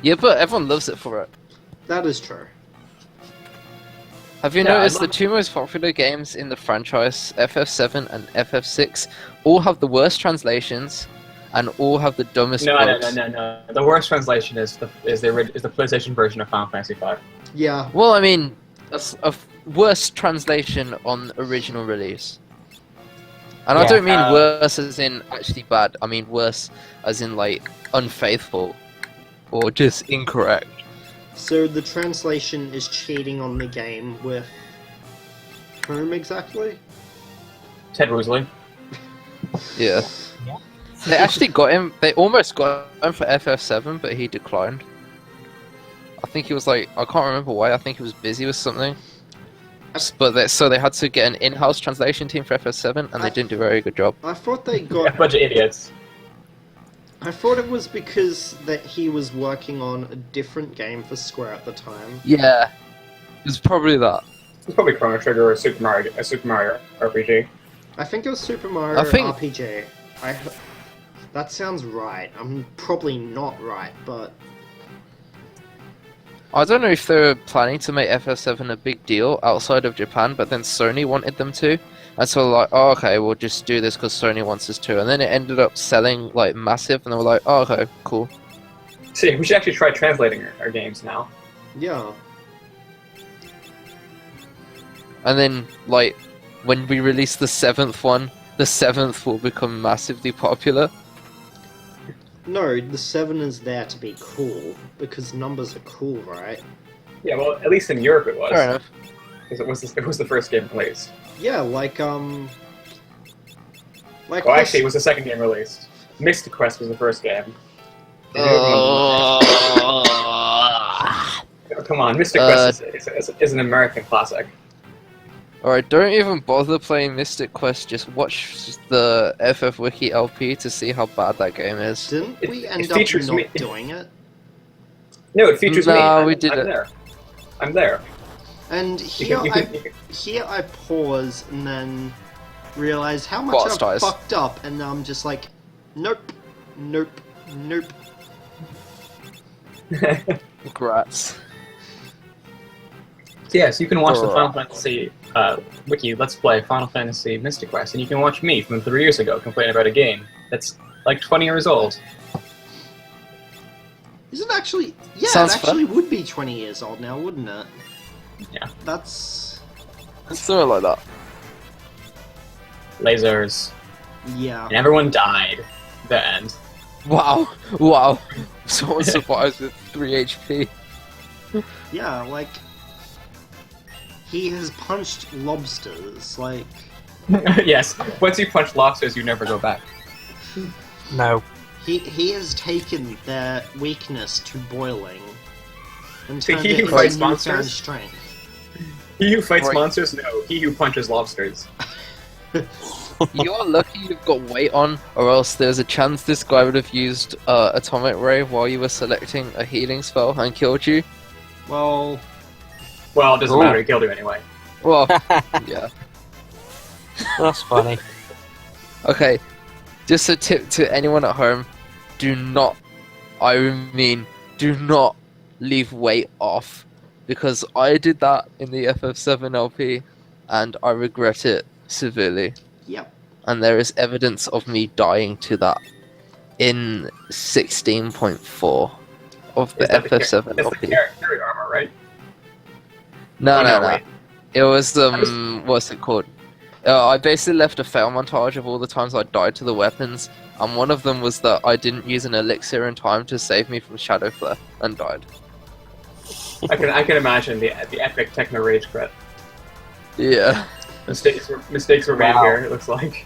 Yeah, but everyone loves it for it. That is true. Have you Yeah, noticed the two most popular games in the franchise, FF7 and FF6, all have the worst translations and all have the dumbest bugs? No. The worst translation is the PlayStation version of Final Fantasy V. Yeah. Well, I mean, a worst translation on original release. And I don't mean worse as in actually bad, I mean worse as in like unfaithful or just incorrect. So the translation is cheating on the game with whom exactly? Ted Woosley. Yeah. They actually got him, they almost got him for FF7, but he declined. I think he was like, I can't remember why, I think he was busy with something. But so they had to get an in-house translation team for FF7, and they didn't do a very good job. I thought they got... A bunch of idiots. I thought it was because that he was working on a different game for Square at the time. Yeah. It's probably that. It's probably Chrono Trigger or a Super Mario RPG. I think it was Super Mario RPG. That sounds right. I'm probably not right, but... I don't know if they were planning to make FF7 a big deal outside of Japan, but then Sony wanted them to. And so like, oh, okay, we'll just do this because Sony wants us to. And then it ended up selling like massive, and they were like, oh, okay, cool. See, we should actually try translating our games now. Yeah. And then, like, when we release the 7th one, the 7th will become massively popular. No, the 7 is there to be cool, because numbers are cool, right? Yeah, well, at least in Europe it was. Fair enough. Because it was the first game released. Yeah, like, Well, actually, it was the second game released. Mystic Quest was the first game. Come on, Mystic Quest is an American classic. Alright, don't even bother playing Mystic Quest, just watch the FFWiki LP to see how bad that game is. Didn't we end it up features not doing it? No, it features me. No, we did I'm it. there. I'm there. And here I pause and then realize how much Boss I've dies. fucked up, and I'm just like, nope, nope, nope. Congrats. Yes, you can watch the Final Fantasy wiki Let's Play Final Fantasy Mystic Quest, and you can watch me from 3 years ago complaining about a game that's like 20 years old. Is it actually? Yeah, Sounds it actually would be 20 years old now, wouldn't it? Yeah. That's... Something like that. Lasers. Yeah. And everyone died. The end. Wow. Wow. Someone survived with 3 HP. Yeah, like... He has punched lobsters, like... Yes, once you punch lobsters, you never go back. No. He has taken their weakness to boiling and So turned he it who into fights newfound monsters? strength. He who fights Right. monsters? No, he who punches lobsters. You're lucky you've got weight on, or else there's a chance this guy would have used Atomic Ray while you were selecting a healing spell and killed you. Well... Well, it doesn't Ooh. matter, he killed you anyway. Well, yeah. That's funny. Okay, just a tip to anyone at home, do not leave weight off, because I did that in the FF7 LP, and I regret it severely. Yep. And there is evidence of me dying to that in 16.4 of the Is that FF7 That's the LP. carry armor, right? No, Oh, no, no, no. wait. It was what's it called? I basically left a fail montage of all the times I died to the weapons, and one of them was that I didn't use an elixir in time to save me from Shadow Flare and died. I can imagine the epic techno rage crit. Yeah. Mistakes were made Wow. here. It looks like.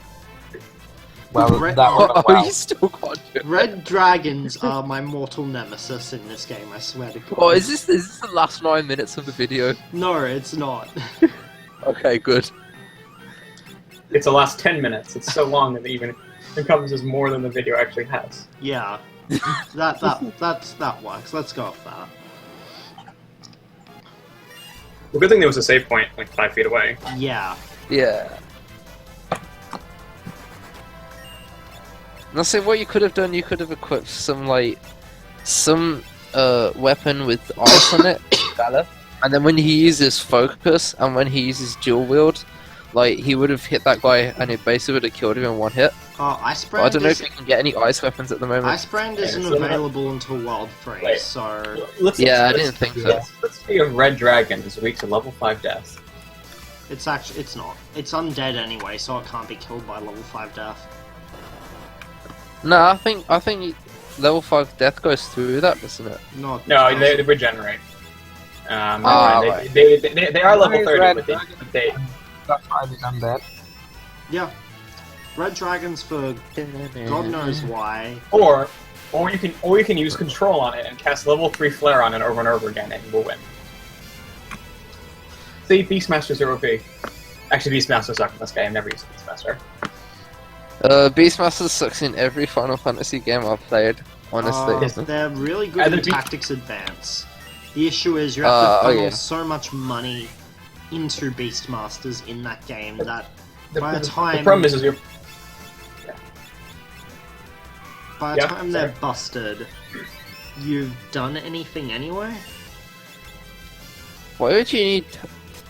Well, Red- that one Oh, well. you still can't do it. Red dragons are my mortal nemesis in this game, I swear to God. Oh, is this the last 9 minutes of the video? No, it's not. Okay, good. It's the last 10 minutes. It's so long that it even encompasses more than the video actually has. Yeah. That works. Let's go with that. The good thing there was a save point like 5 feet away. Yeah. Yeah. Now, say what you could have done. You could have equipped some weapon with ice on it, and then when he uses focus and when he uses dual wield, like he would have hit that guy and it basically would have killed him in one hit. Ice But I Brand don't know if you can get any ice weapons at the moment. Ice Brand isn't available until World 3, Wait. so... I didn't think so. Let's see if Red Dragon is weak to level 5 death. It's not. It's undead anyway, so it can't be killed by level 5 death. No, I think level 5 death goes through that, doesn't it? No, they regenerate. They are level 30, but they That's why it's undead. Yeah. Red Dragons for God knows why. or you can use control on it and cast level 3 flare on it over and over again, and you will win. See, Beastmasters are OP. Actually, Beastmasters suck in this game. I've never used Beastmaster. Beastmaster sucks in every Final Fantasy game I've played, honestly. They're really good in Tactics Advance. The issue is you have to funnel so much money into Beastmasters in that game that by the time... The problem is you're... By the time they're busted, you've done anything anyway? Why would you need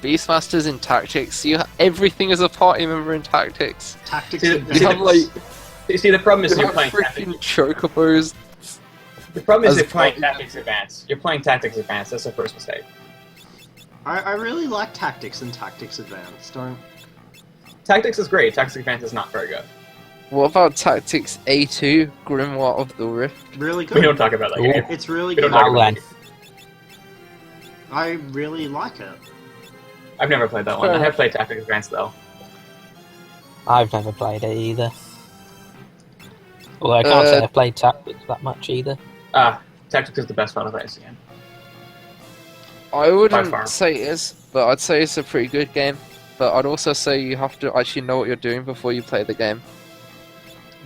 Beastmasters in Tactics? Everything is a party member in Tactics. Tactics You Advance. have like... See, the problem is you're playing freaking chocobos. The problem is you're playing Tactics Advance. You're playing Tactics Advance. That's the first mistake. I really like Tactics and Tactics Advance, don't... Tactics is great. Tactics Advance is not very good. What about Tactics A2, Grimoire of the Rift? Really good. We don't talk about that game. It's really We don't good. talk about it. I really like it. I've never played that one. I have played Tactics Advance though. I've never played it either. Although I can't say I've played Tactics that much either. Tactics is the best Final Fantasy game. I By wouldn't far. say it is, but I'd say it's a pretty good game. But I'd also say you have to actually know what you're doing before you play the game.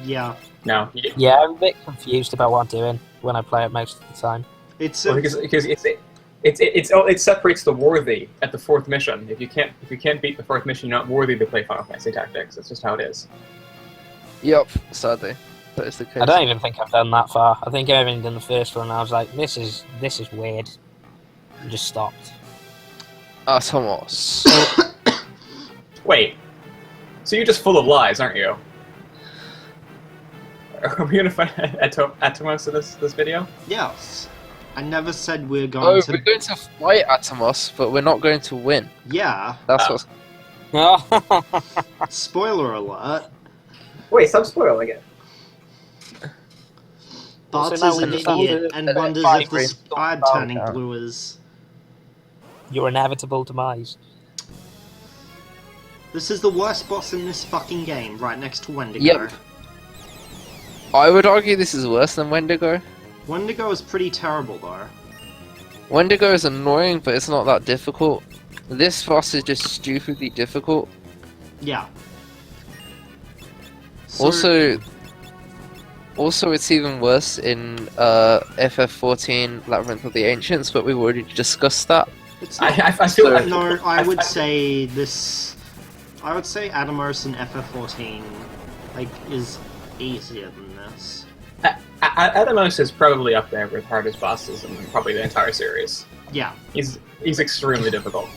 Yeah. No. Yeah, I'm a bit confused about what I'm doing when I play it most of the time. It's Because it separates the worthy at the 4th mission. If you can't beat the 4th mission, you're not worthy to play Final Fantasy Tactics. That's just how it is. Yep, sadly. That is the case. I don't even think I've done that far. I think I've only done the first one and I was like, this is weird. And just stopped. Atomos. Wait. So you're just full of lies, aren't you? Are we gonna find Atomos in this video? Yes. I never said we're Oh, going to... we're going to fight Atomos, but we're not going to win. Yeah. That's what's... Spoiler alert. Wait, stop spoiling it. Bart So now is we an understand idiot the- and the wonders fight if the rate sky don't turning count. blue is... Your inevitable demise. This is the worst boss in this fucking game, right next to Wendigo. Yep. I would argue this is worse than Wendigo. Wendigo is pretty terrible, though. Wendigo is annoying, but it's not that difficult. This boss is just stupidly difficult. Yeah. So, Also, it's even worse in FF14 Labyrinth of the Ancients, but we've already discussed that. it's not, I feel like no, I would say this... I would say Atomos in FF14 is easier than this. Atomos is probably up there with hardest bosses in probably the entire series. Yeah. He's extremely difficult.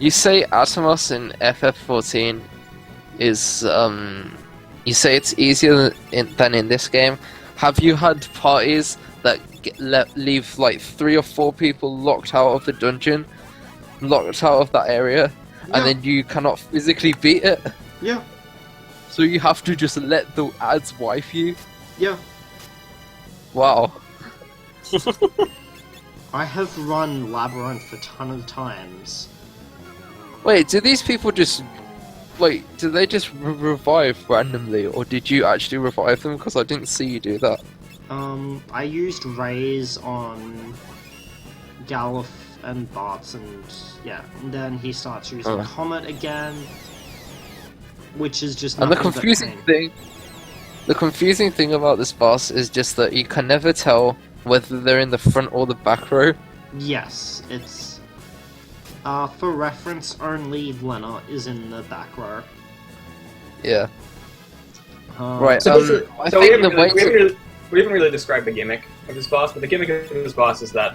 You say Atomos in FF14 is, you say it's easier than in this game. Have you had parties that leave like 3 or 4 people locked out of the dungeon, locked out of that area, Yeah. and then you cannot physically beat it? Yeah. So you have to just let the ads wife you? Yeah. Wow. I have run Labyrinth a ton of times. Wait, do these people just... Wait, do they just revive randomly, or did you actually revive them? Because I didn't see you do that. I used Rays on Galuf and Bartz, and yeah, and then he starts using Comet again, which is just And the nothing but confusing pain. thing about this boss is just that you can never tell whether they're in the front or the back row. Yes, it's for reference only. Lena is in the back row. Yeah. Um, Right. So, I think the way to... we haven't really described the gimmick of this boss, but the gimmick of this boss is that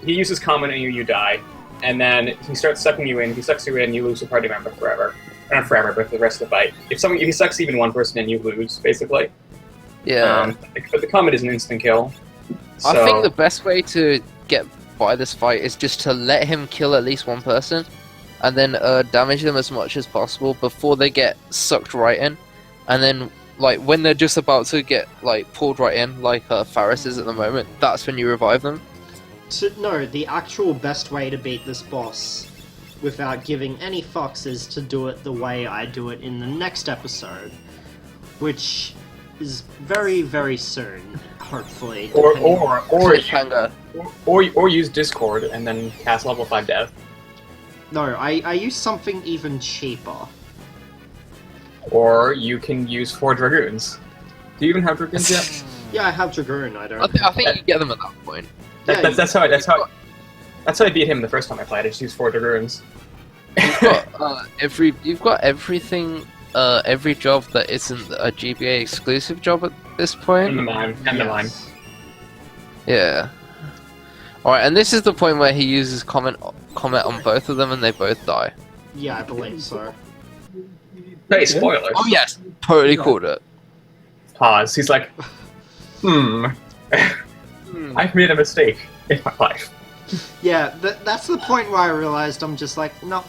he uses common and you die, and then he starts sucking you in. If he sucks you in, you lose a party member forever. Not forever, but for the rest of the fight. If he sucks even one person in, you lose, basically. Yeah. But the comet is an instant kill. So... I think the best way to get by this fight is just to let him kill at least one person, and then damage them as much as possible before they get sucked right in, and then like when they're just about to get like pulled right in, like Faris is at the moment, that's when you revive them. No, the actual best way to beat this boss without giving any fucks is to do it the way I do it in the next episode, which is very, very soon, hopefully. Or use Discord and then cast level 5 death. No, I use something even cheaper. Or you can use 4 Dragoons. Do you even have Dragoons yet? Yeah, I have Dragoon, I don't. I think you get them at that point. That's how I beat him the first time I played. I just used 4 Dragoons. You've got everything, every job that isn't a GBA exclusive job at this point. And the mine. Yeah. Alright, and this is the point where he uses comment on both of them and they both die. Yeah, I believe so. Hey, spoilers. Oh yes, totally called it. Pause. He's like, I've made a mistake in my life. Yeah, that's the point where I realized I'm just like, no,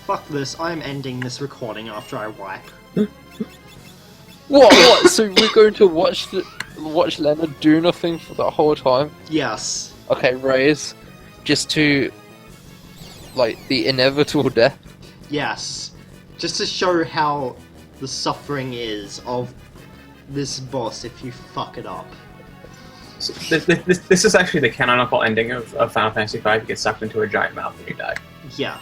fuck this, I'm ending this recording after I wipe. What? So we're going to watch Leonard do nothing for the whole time? Yes. Okay, raise. Just to, like, the inevitable death? Yes. Just to show how the suffering is of this boss if you fuck it up. So this is actually the canonical ending of Final Fantasy V. You get sucked into a giant mouth and you die. Yeah.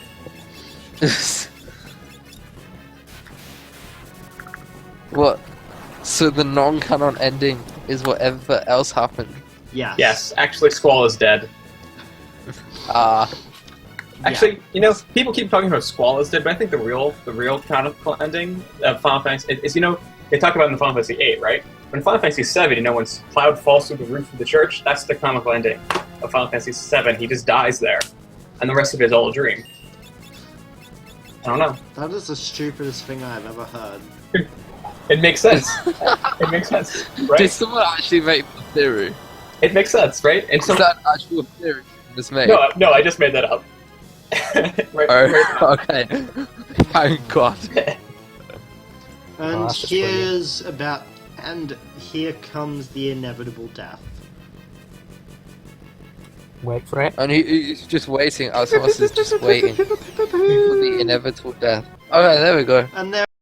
What? So the non-canon ending is whatever else happened? Yes. Yes, actually Squall is dead. Actually, you know, people keep talking about Squall is dead, but I think the real canonical ending of Final Fantasy is, you know, they talk about it in the Final Fantasy VIII, right? When Final Fantasy VII, you know, when Cloud falls through the roof of the church, that's the canonical ending of Final Fantasy VII. He just dies there, and the rest of it is all a dream. I don't know. That is the stupidest thing I've ever heard. It makes sense. It makes sense, right? Did someone actually make the theory? It makes sense, right? And so, is that an actual theory was made? No, I just made that up. Okay. Thank God. And that's here's about... And here comes the inevitable death. Wait for it. And he's just waiting. Asmos is just waiting for the inevitable death. Okay, there we go. And there